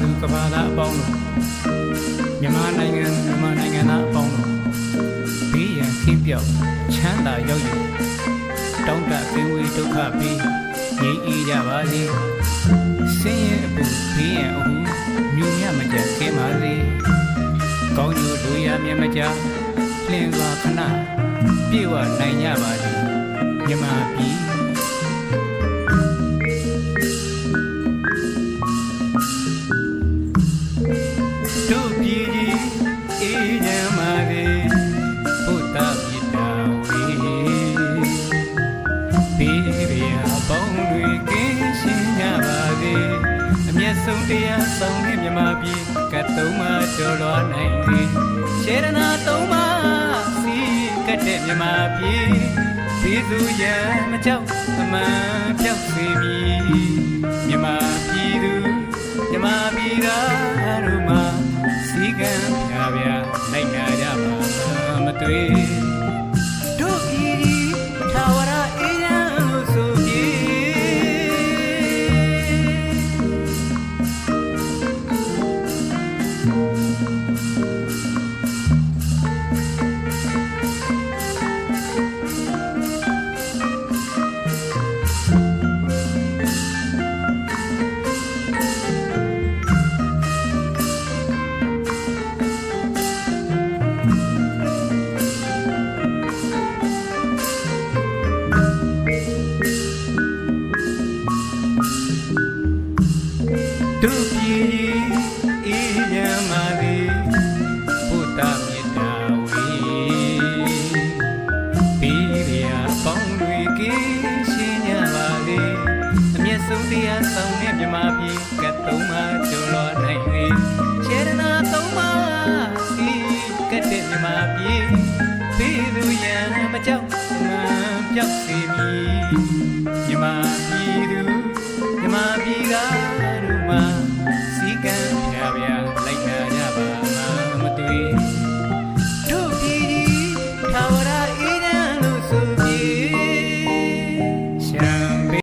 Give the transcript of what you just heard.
သူကဘာသာအပေါင်းတို့မြန်မာနိုင်ငံသားအပေါင်းတို့ဘေးရန်ခင်းပြောက်ချမ်းသာရောက်ယူတောင်းတပြေဝေဒုက္ခပေးငြိမ်းအေးကြပါစေဆင်းရဲအပူဘေးရန်အဟုမြူမြမကြကဲပါစေကောင်းကျိုးတို့ရမြတ်မကြလင်းစွာခဏပြေဝနိုင်ကြပါစေမြန်မာပြည်တို့ပြည်ကြီးအေးချမ်းပါစေဘုဒ္ဓမြတ်တာဝေဘေးရန်အပေါင်းတွေကင်းရှင်းကြပါစေအမျက်ဆုံးတရားဆောင်တဲ့မြန်မာပြည်ကတ်သုံးပါကျော်လွှားနိုင်စေရှေရနာသုံးပါစီကတ်တဲ့မြန်မာပြည်ဘေးသူရန်မကြောက်အမှန်ပြောက်စေမည်မြန်မာပြည်သူမြန်မာပြည်သားတို့မှာစီကံဖြာဖြာလိုက်နာကြပါမသွေတို့ပြည်ထာဝရအေးရန်လို့ဆိုပြေတို့ပြည်အေးချမ်းပါစေဘုဒ္ဓမြတ်တာဝေဘေးရန်ပေါင်းတွေကင်းရှင်းကြပါစေအမျက်ဆုံးတရားဆောင်တဲ့မြမပြည်ကတ်သုံးပါကျော်လွှားနိုင်စေခြေရနာသုံးပါစီကတ်တဲ့မြမပြည်ဘေးသူရန်မကြောက်မှန်ပြောက်စေမည်